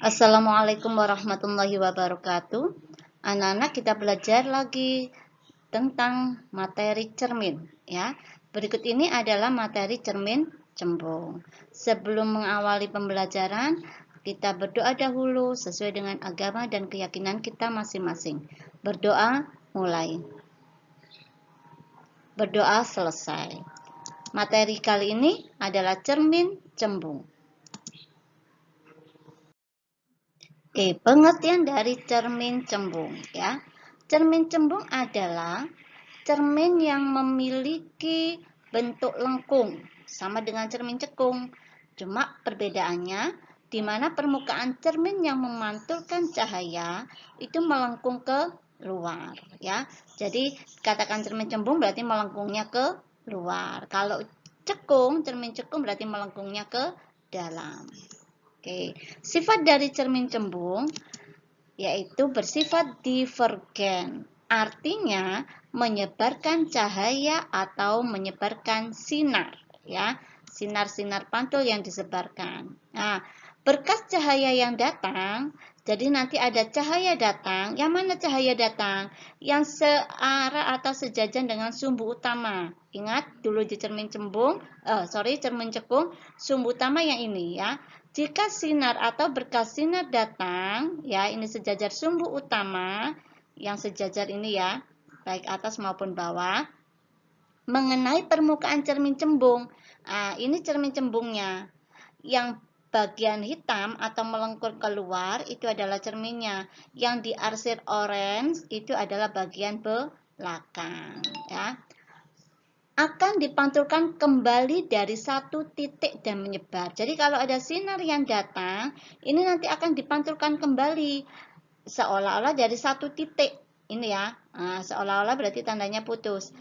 Assalamualaikum warahmatullahi wabarakatuh. Anak-anak, kita belajar lagi tentang materi cermin ya. Berikut ini adalah materi cermin cembung. Sebelum mengawali pembelajaran, kita berdoa dahulu sesuai dengan agama dan keyakinan kita masing-masing. Berdoa mulai. Berdoa selesai. Materi kali ini adalah cermin cembung. Oke, pengertian dari cermin cembung ya. Cermin cembung adalah cermin yang memiliki bentuk lengkung, sama dengan cermin cekung. Cuma perbedaannya di mana permukaan cermin yang memantulkan cahaya itu melengkung ke luar ya. Jadi katakan cermin cembung berarti melengkungnya ke luar. Kalau cekung, cermin cekung berarti melengkungnya ke dalam. Oke, sifat dari cermin cembung yaitu bersifat divergen, artinya menyebarkan cahaya atau menyebarkan sinar, ya, sinar-sinar pantul yang disebarkan. Nah, berkas cahaya yang datang, jadi nanti ada cahaya datang. Yang mana cahaya datang? Yang searah atau sejajan dengan sumbu utama. Ingat dulu di cermin cembung, cermin cekung, sumbu utama yang ini ya. Jika sinar atau berkas sinar datang, ya ini sejajar sumbu utama, yang sejajar ini ya, baik atas maupun bawah, mengenai permukaan cermin cembung. Nah, ini cermin cembungnya. Yang bagian hitam atau melengkur keluar itu adalah cerminnya. Yang diarsir orange itu adalah bagian belakang, ya. Akan dipantulkan kembali dari satu titik dan menyebar. Jadi kalau ada sinar yang datang, ini nanti akan dipantulkan kembali seolah-olah dari satu titik. Ini ya, seolah-olah berarti tandanya putus.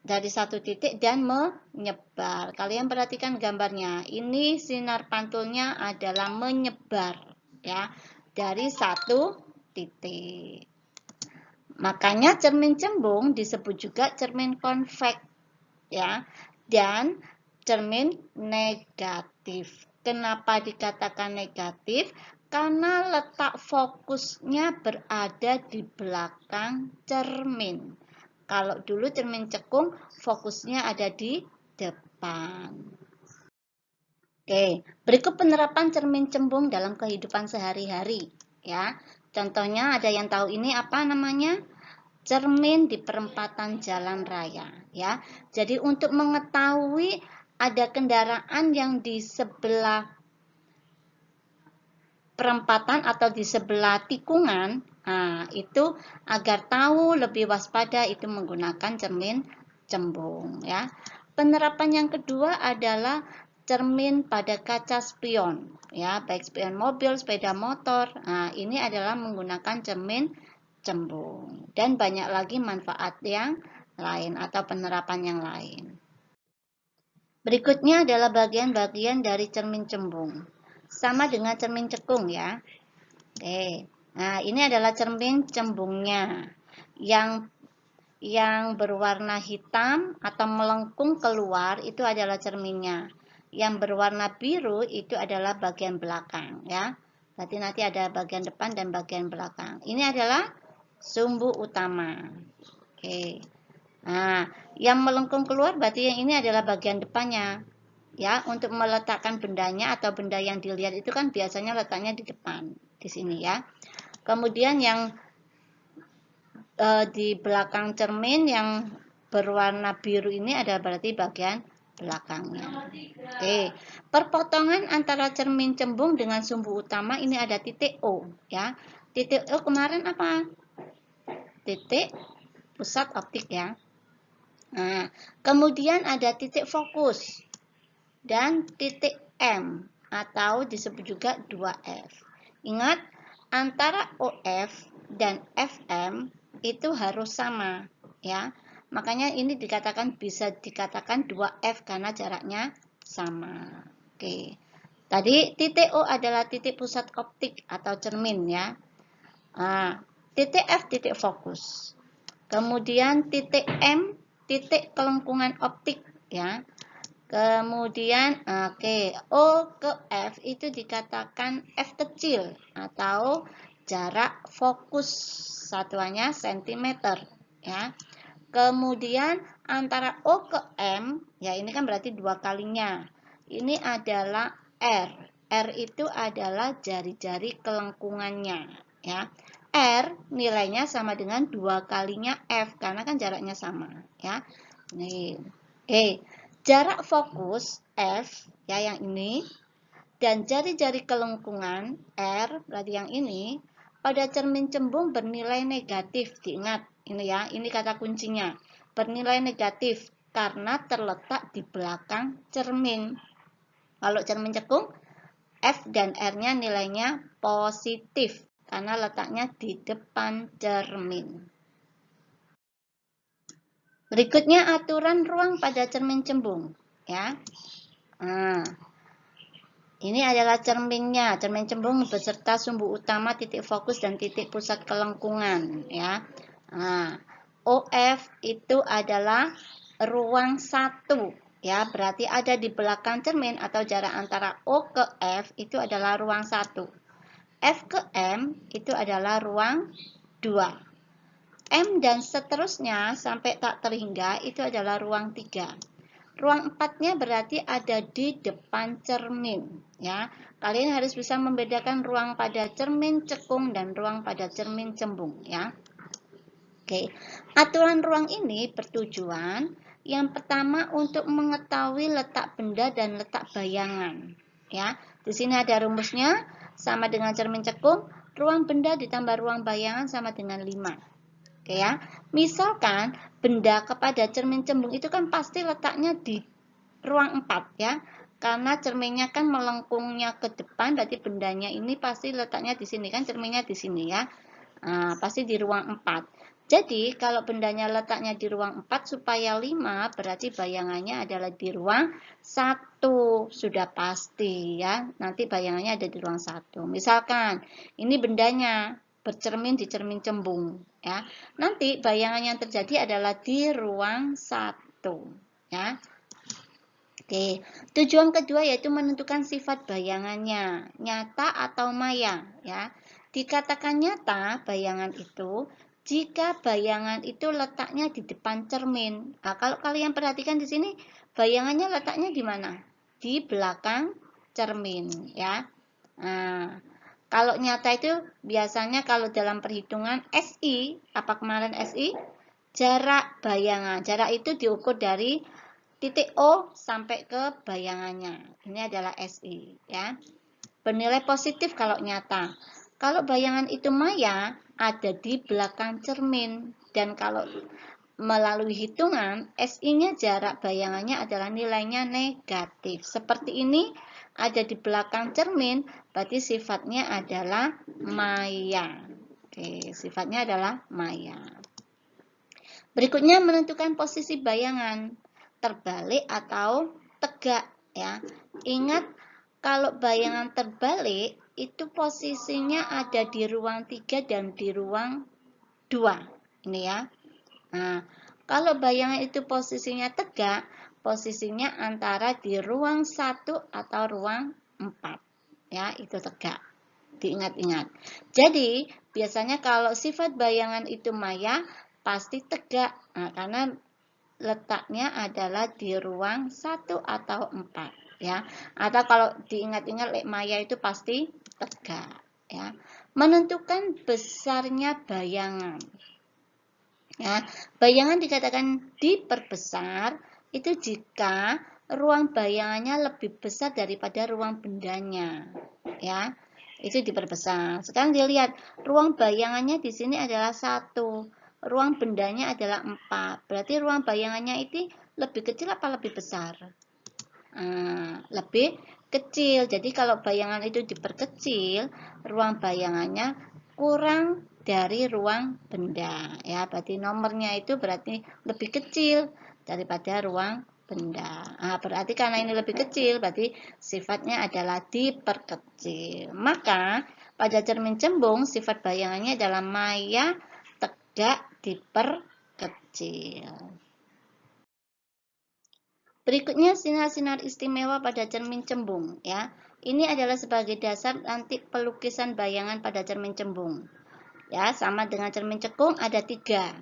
Dari satu titik dan menyebar. Kalian perhatikan gambarnya. Ini sinar pantulnya adalah menyebar ya, dari satu titik. Makanya cermin cembung disebut juga cermin konveks ya, dan cermin negatif. Kenapa dikatakan negatif? Karena letak fokusnya berada di belakang cermin. Kalau dulu cermin cekung fokusnya ada di depan. Oke, berikut penerapan cermin cembung dalam kehidupan sehari-hari ya. Contohnya ada yang tahu ini apa namanya? Cermin di perempatan jalan raya ya. Jadi untuk mengetahui ada kendaraan yang di sebelah perempatan atau di sebelah tikungan, itu agar tahu lebih waspada itu menggunakan cermin cembung ya. Penerapan yang kedua adalah cermin pada kaca spion ya, baik spion mobil, sepeda motor. Nah, ini adalah menggunakan cermin cembung dan banyak lagi manfaat yang lain atau penerapan yang lain. Berikutnya adalah bagian-bagian dari cermin cembung. Sama dengan cermin cekung ya. Oke. Nah, ini adalah cermin cembungnya. Yang berwarna hitam atau melengkung keluar itu adalah cerminnya. Yang berwarna biru itu adalah bagian belakang ya. Berarti nanti ada bagian depan dan bagian belakang. Ini adalah sumbu utama. Oke. Nah, yang melengkung keluar berarti yang ini adalah bagian depannya. Ya, untuk meletakkan bendanya atau benda yang dilihat itu kan biasanya letaknya di depan, di sini ya. Kemudian yang di belakang cermin yang berwarna biru ini ada berarti bagian belakangnya. Oke, perpotongan antara cermin cembung dengan sumbu utama ini ada titik O ya. Titik O kemarin apa? Titik pusat optik ya. Nah, kemudian ada titik fokus dan titik M atau disebut juga 2F. Ingat, antara OF dan FM itu harus sama ya. Makanya ini bisa dikatakan 2F karena jaraknya sama. Oke. Tadi titik O adalah titik pusat optik atau cermin ya. Nah, titik F titik fokus. Kemudian titik M titik kelengkungan optik ya. Kemudian O ke F itu dikatakan F kecil. atau jarak fokus, satuannya cm ya. Kemudian antara O ke M, ya ini kan berarti 2 kalinya. Ini adalah R. R itu adalah jari-jari kelengkungannya ya. R nilainya sama dengan 2 kalinya F karena kan jaraknya sama ya. Nih. Jarak fokus F ya yang ini dan jari-jari kelengkungan R berarti yang ini pada cermin cembung bernilai negatif. Diingat ini ya, ini kata kuncinya. Bernilai negatif karena terletak di belakang cermin. Kalau cermin cekung, F dan R-nya nilainya positif karena letaknya di depan cermin. Berikutnya aturan ruang pada cermin cembung ya. Nah, ini adalah cerminnya, cermin cembung beserta sumbu utama, titik fokus dan titik pusat kelengkungan ya. Nah, OF itu adalah ruang 1 ya, berarti ada di belakang cermin atau jarak antara O ke F itu adalah ruang 1. F ke M itu adalah ruang 2. M dan seterusnya sampai tak terhingga itu adalah ruang 3. Ruang 4-nya berarti ada di depan cermin ya. Kalian harus bisa membedakan ruang pada cermin cekung dan ruang pada cermin cembung ya. Oke. Aturan ruang ini bertujuan yang pertama untuk mengetahui letak benda dan letak bayangan ya. Di sini ada rumusnya sama dengan cermin cekung, ruang benda ditambah ruang bayangan sama dengan 5. Oke ya. Misalkan benda kepada cermin cembung itu kan pasti letaknya di ruang 4 ya. Karena cerminnya kan melengkungnya ke depan, berarti bendanya ini pasti letaknya di sini kan, cerminnya di sini ya. Nah, pasti di ruang 4. Jadi kalau bendanya letaknya di ruang 4 supaya 5 berarti bayangannya adalah di ruang 1. Sudah pasti ya. Nanti bayangannya ada di ruang 1. Misalkan ini bendanya bercermin di cermin cembung ya. Nanti bayangan yang terjadi adalah di ruang 1 ya. Oke, tujuan kedua yaitu menentukan sifat bayangannya, nyata atau maya ya. Dikatakan nyata bayangan itu jika bayangan itu letaknya di depan cermin. Nah, kalau kalian perhatikan di sini bayangannya letaknya di mana? Di belakang cermin ya. Nah, kalau nyata itu biasanya kalau dalam perhitungan SI, apa kemarin SI? Jarak bayangan. Jarak itu diukur dari titik O sampai ke bayangannya. Ini adalah SI ya. Bernilai positif kalau nyata. Kalau bayangan itu maya ada di belakang cermin dan kalau melalui hitungan SI-nya jarak bayangannya adalah nilainya negatif. Seperti ini ada di belakang cermin berarti sifatnya adalah maya. Oke, sifatnya adalah maya. Berikutnya menentukan posisi bayangan terbalik atau tegak ya. Ingat kalau bayangan terbalik itu posisinya ada di ruang 3 dan di ruang 2. Ini ya. Nah, kalau bayangan itu posisinya tegak, posisinya antara di ruang 1 atau ruang 4. Ya, itu tegak. Diingat-ingat. Jadi, biasanya kalau sifat bayangan itu maya, pasti tegak. Nah, karena letaknya adalah di ruang 1 atau 4 ya. Atau kalau diingat-ingat maya itu pasti tegak ya. Menentukan besarnya bayangan. Ya, bayangan dikatakan diperbesar itu jika ruang bayangannya lebih besar daripada ruang bendanya. Ya, itu diperbesar. Sekarang dilihat ruang bayangannya di sini adalah 1. Ruang bendanya adalah 4. Berarti ruang bayangannya itu lebih kecil apa lebih besar? Lebih kecil. Jadi kalau bayangan itu diperkecil, ruang bayangannya kurang dari ruang benda. Ya, berarti nomornya itu berarti lebih kecil daripada ruang benda. Berarti karena ini lebih kecil, berarti sifatnya adalah diperkecil. Maka pada cermin cembung sifat bayangannya adalah maya, tegak, diperkecil. Berikutnya sinar-sinar istimewa pada cermin cembung ya. Ini adalah sebagai dasar nanti pelukisan bayangan pada cermin cembung. Ya, sama dengan cermin cekung ada 3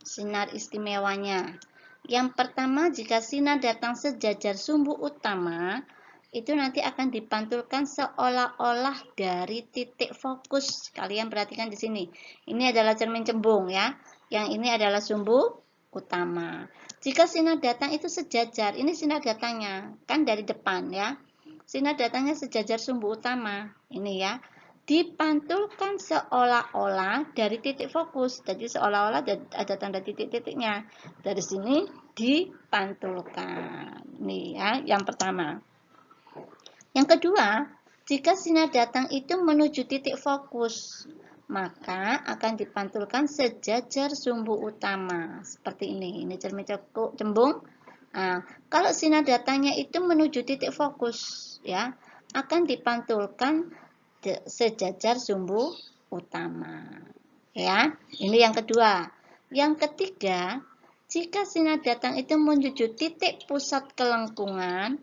sinar istimewanya. Yang pertama, jika sinar datang sejajar sumbu utama, itu nanti akan dipantulkan seolah-olah dari titik fokus. Kalian perhatikan di sini. Ini adalah cermin cembung ya. Yang ini adalah sumbu utama. Jika sinar datang itu sejajar, ini sinar datangnya kan dari depan ya. Sinar datangnya sejajar sumbu utama. Ini ya. Dipantulkan seolah-olah dari titik fokus. Jadi seolah-olah ada tanda titik-titiknya. Dari sini dipantulkan. Nih ya, yang pertama. Yang kedua, jika sinar datang itu menuju titik fokus, maka akan dipantulkan sejajar sumbu utama. Seperti ini. Ini cermin cembung. Nah, kalau sinar datangnya itu menuju titik fokus, ya, akan dipantulkan sejajar sumbu utama. Ya, ini yang kedua. Yang ketiga, jika sinar datang itu menuju titik pusat kelengkungan,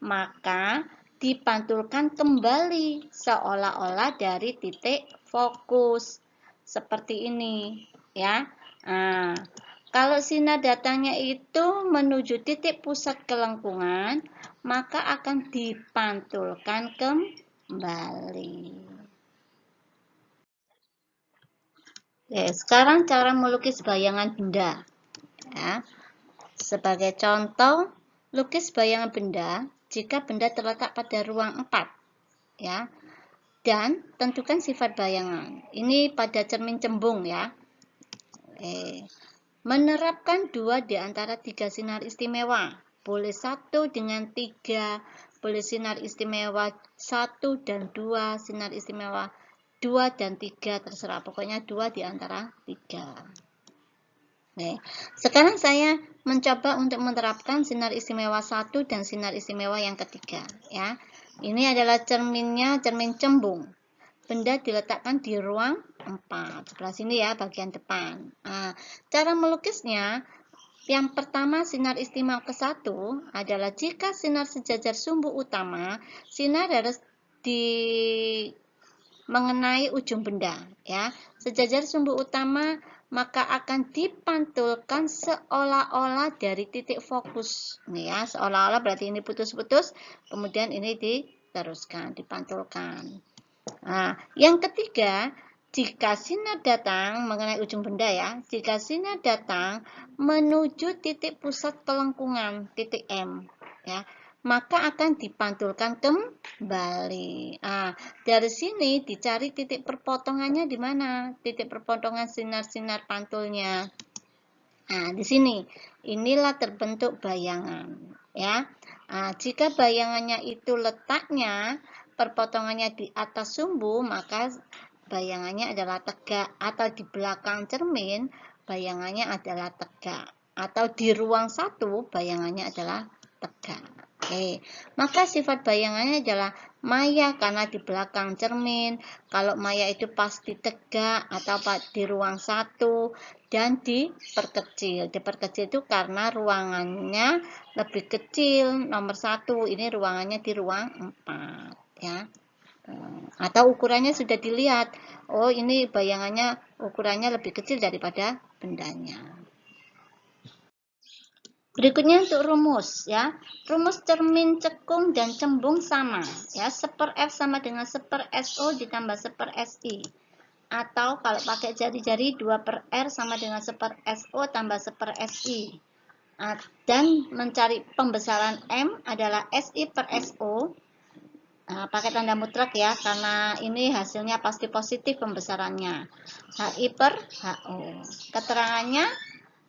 maka dipantulkan kembali seolah-olah dari titik fokus. Seperti ini, ya. Nah, kalau sinar datangnya itu menuju titik pusat kelengkungan, maka akan dipantulkan kembali. Oke, sekarang cara melukis bayangan benda. Ya. Sebagai contoh, lukis bayangan benda jika benda terletak pada ruang 4. Ya. Dan tentukan sifat bayangan. Ini pada cermin cembung ya. Menerapkan 2 di antara 3 sinar istimewa. Boleh 1 dengan 3, boleh sinar istimewa 1 dan 2, sinar istimewa 2 dan 3, terserah. Pokoknya 2 di antara 3. Sekarang saya mencoba untuk menerapkan sinar istimewa 1 dan sinar istimewa yang ketiga. Ya. Ini adalah cerminnya, cermin cembung. Benda diletakkan di ruang 4. Sebelah sini ya, bagian depan. Nah, cara melukisnya, yang pertama sinar istimewa ke-1 adalah jika sinar sejajar sumbu utama, sinar harus mengenai ujung benda. Ya. Sejajar sumbu utama, maka akan dipantulkan seolah-olah dari titik fokus. Ini ya, seolah-olah berarti ini putus-putus, kemudian ini diteruskan, dipantulkan. Nah, yang ketiga, jika sinar datang mengenai ujung benda ya, jika sinar datang menuju titik pusat kelengkungan, titik M, ya, maka akan dipantulkan kembali. Nah, dari sini dicari titik perpotongannya di mana? Titik perpotongan sinar-sinar pantulnya. Nah, di sini inilah terbentuk bayangan, ya. Nah, jika bayangannya itu letaknya perpotongannya di atas sumbu, maka bayangannya adalah tegak, atau di belakang cermin bayangannya adalah tegak, atau di ruang 1 bayangannya adalah tegak. Oke, maka sifat bayangannya adalah maya karena di belakang cermin. Kalau maya itu pasti tegak atau di ruang 1 dan diperkecil. Diperkecil itu karena ruangannya lebih kecil. Nomor 1 ini ruangannya di ruang 4 ya. Atau ukurannya sudah dilihat. Oh, ini bayangannya ukurannya lebih kecil daripada bendanya. Berikutnya untuk rumus ya. Rumus cermin cekung dan cembung sama ya. 1/F sama dengan 1/SO ditambah 1/SI. Atau kalau pakai jari-jari 2/R sama dengan 1/SO tambah 1/SI. Dan mencari pembesaran M adalah SI/SO. Nah, pakai tanda mutlak ya, karena ini hasilnya pasti positif pembesarannya. HI/HO. Keterangannya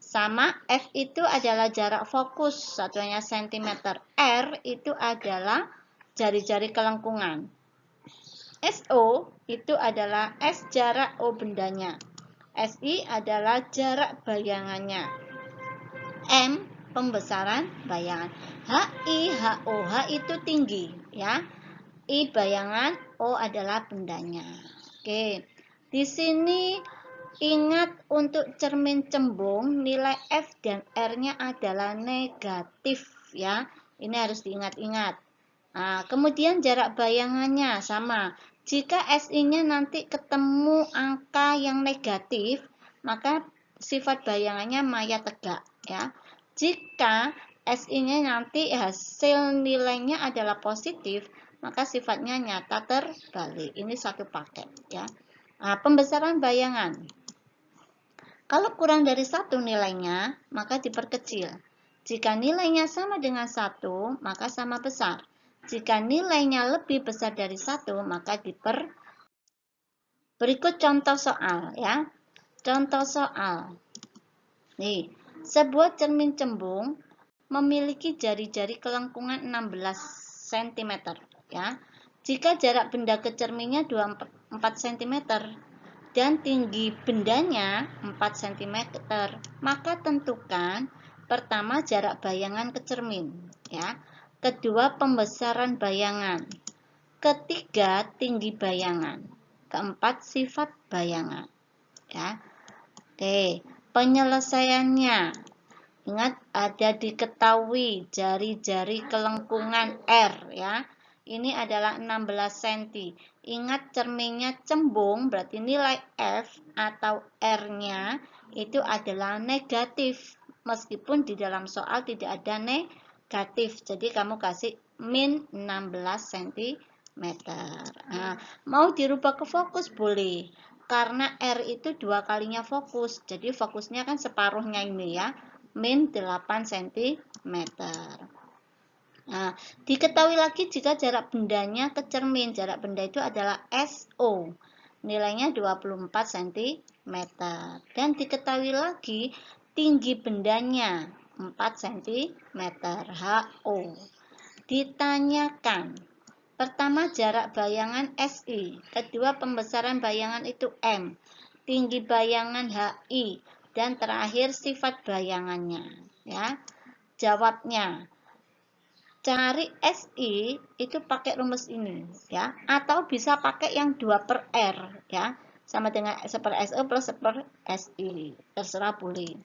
sama, F itu adalah jarak fokus, satuannya cm. R itu adalah jari-jari kelengkungan. SO itu adalah S jarak O bendanya. SI adalah jarak bayangannya. M pembesaran bayangan. HI, HO, H itu tinggi ya. I bayangan, O adalah bendanya. Oke. Di sini ingat untuk cermin cembung nilai F dan R-nya adalah negatif ya. Ini harus diingat-ingat. Nah, kemudian jarak bayangannya sama. Jika SI-nya nanti ketemu angka yang negatif, maka sifat bayangannya maya tegak, ya. Jika SI-nya nanti hasil nilainya adalah positif, maka sifatnya nyata terbalik. Ini satu paket, ya. Nah, pembesaran bayangan. Kalau kurang dari 1 nilainya, maka diperkecil. Jika nilainya sama dengan 1, maka sama besar. Jika nilainya lebih besar dari 1, maka Berikut contoh soal, ya. Contoh soal. Nih, sebuah cermin cembung memiliki jari-jari kelengkungan 16 cm, ya. Jika jarak benda ke cerminnya 24 cm dan tinggi bendanya 4 cm, maka tentukan pertama jarak bayangan ke cermin, ya. Kedua pembesaran bayangan. Ketiga tinggi bayangan. Keempat sifat bayangan, ya. Oke, penyelesaiannya. Ingat ada diketahui jari-jari kelengkungan R, ya. Ini adalah 16 cm. Ingat cerminnya cembung, berarti nilai F atau R-nya itu adalah negatif. Meskipun di dalam soal tidak ada negatif. Jadi kamu kasih min 16 cm. Nah, mau dirubah ke fokus boleh. Karena R itu 2 kalinya fokus. Jadi fokusnya kan separuhnya ini, ya. Min 8 cm. Nah, diketahui lagi jika jarak bendanya ke cermin. Jarak benda itu adalah SO. Nilainya 24 cm. Dan diketahui lagi tinggi bendanya 4 cm. HO. Ditanyakan. Pertama jarak bayangan SI. Kedua pembesaran bayangan itu M. Tinggi bayangan HI. Dan terakhir sifat bayangannya, ya. Jawabnya, cari SI itu pakai rumus ini, ya, atau bisa pakai yang 2 per R, ya, sama dengan 1 per SO plus 1 per SI, terserah boleh.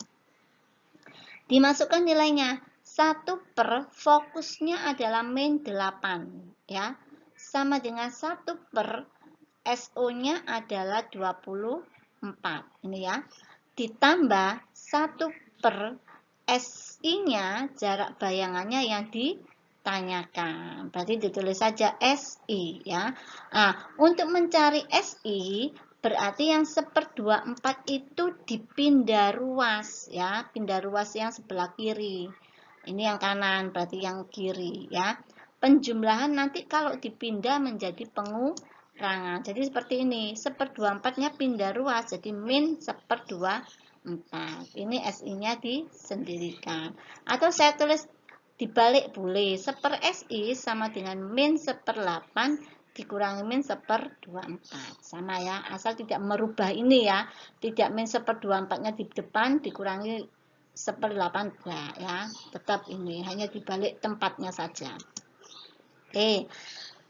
Dimasukkan nilainya, 1 per fokusnya adalah min 8, ya, sama dengan 1 per SO-nya adalah 24, ini ya. Ditambah 1 per SI-nya, jarak bayangannya yang ditanyakan. Berarti ditulis saja SI, ya. Nah, untuk mencari SI, berarti yang 1/24 itu dipindah ruas, ya. Pindah ruas yang sebelah kiri. Ini yang kanan, berarti yang kiri, ya. Penjumlahan nanti kalau dipindah menjadi pengurangan. Jadi seperti ini, 1/24-nya pindah ruas, jadi min 1/24. Ini SI-nya disendirikan. Atau saya tulis dibalik boleh. 1 per SI sama dengan min 1/8 dikurangi min 1/24. Sama ya, asal tidak merubah ini ya. Tidak min 1/24-nya di depan dikurangi 1/8 enggak ya. Tetap ini, hanya dibalik tempatnya saja. Oke,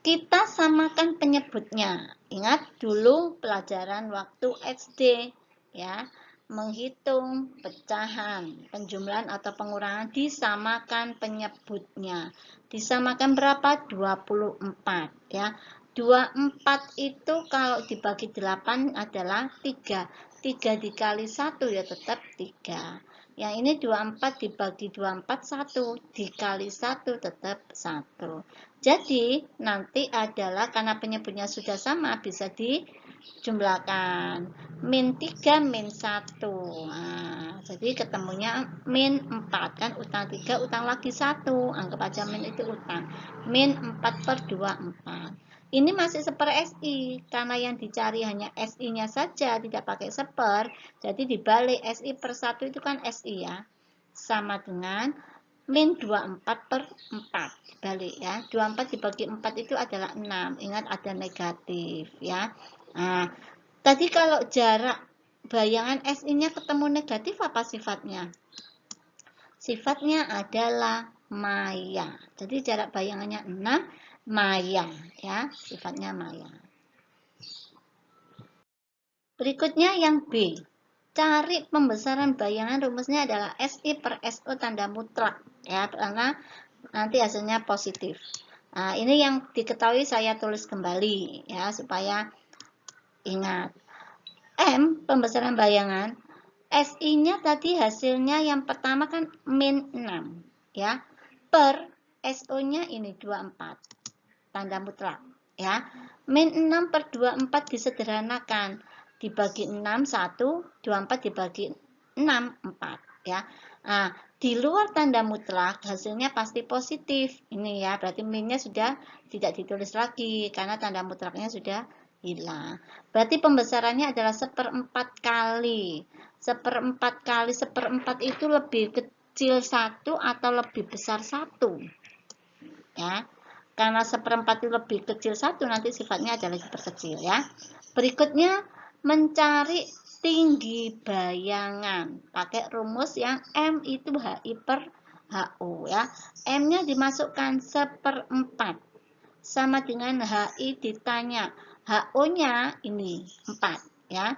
kita samakan penyebutnya. Ingat dulu pelajaran waktu SD, ya. Menghitung pecahan, penjumlahan atau pengurangan disamakan penyebutnya. Disamakan berapa? 24, ya. 24 itu kalau dibagi 8 adalah 3. 3 dikali 1 ya tetap 3. Yang ini 24 dibagi 24, 1. Dikali 1 tetap 1. Jadi nanti adalah karena penyebutnya sudah sama bisa dijumlahkan. Min 3 min 1. Nah, jadi ketemunya min 4 kan, utang 3 utang lagi 1. Anggap aja min itu utang. Min 4/24. Ini masih 1 per SI karena yang dicari hanya SI-nya saja, tidak pakai 1 jadi dibalik SI per 1 itu kan SI ya. Sama dengan min 24/4 dibalik ya. 24 dibagi 4 itu adalah 6. Ingat ada negatif ya. Nah, tadi kalau jarak bayangan SI-nya ketemu negatif apa sifatnya? Sifatnya adalah maya. Jadi jarak bayangannya 6 maya ya, sifatnya maya. Berikutnya yang B. Cari pembesaran bayangan, rumusnya adalah SI per SO tanda mutlak ya, karena nanti hasilnya positif. Nah, ini yang diketahui saya tulis kembali ya supaya ingat. M, pembesaran bayangan. SI-nya tadi hasilnya yang pertama kan min 6 ya. Per SO-nya ini 24. Tanda mutlak ya. Min 6 per 24 disederhanakan. Dibagi 6 1, 24 dibagi 6 4 ya. Nah, di luar tanda mutlak hasilnya pasti positif. Ini ya, berarti minnya sudah tidak ditulis lagi karena tanda mutlaknya sudah hilang. Berarti pembesarannya adalah 1/4 kali. 1/4 kali 1/4 itu lebih kecil 1 atau lebih besar 1. Ya. Karena 1/4 itu lebih kecil 1, nanti sifatnya adalah diperkecil ya. Berikutnya mencari tinggi bayangan. Pakai rumus yang M itu HI per HO ya. M-nya dimasukkan 1/4 sama dengan HI ditanya. HO-nya ini 4 ya.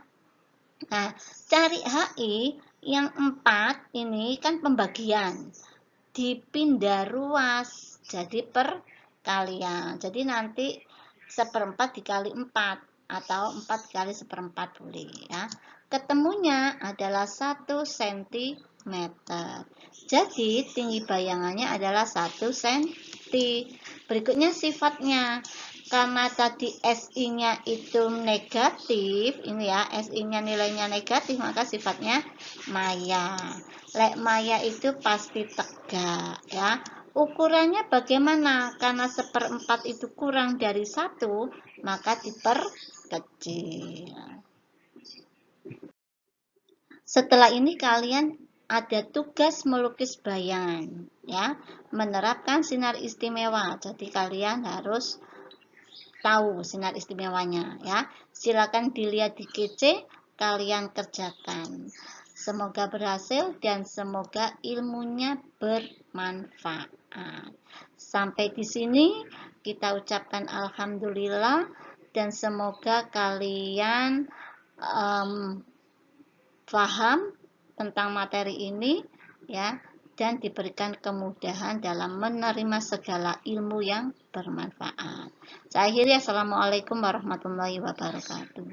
Nah, cari HI yang 4 ini kan pembagian. Dipindah ruas jadi perkalian. Jadi nanti 1/4 dikali 4 atau 4 kali 1/4 boleh ya. Ketemunya adalah 1 cm. Jadi tinggi bayangannya adalah 1 cm. Berikutnya sifatnya. Karena tadi SI-nya itu negatif, ini ya, SI-nya nilainya negatif, maka sifatnya maya. Lek maya itu pasti tegak ya. Ukurannya bagaimana? Karena 1/4 itu kurang dari 1, maka diperkecil. Setelah ini kalian ada tugas melukis bayangan ya, menerapkan sinar istimewa. Jadi kalian harus tahu sinar istimewanya ya. Silakan dilihat di GC, kalian kerjakan. Semoga berhasil dan semoga ilmunya bermanfaat. Sampai di sini kita ucapkan alhamdulillah dan semoga kalian paham tentang materi ini ya dan diberikan kemudahan dalam menerima segala ilmu yang bermanfaat. Saya akhiri, assalamualaikum warahmatullahi wabarakatuh.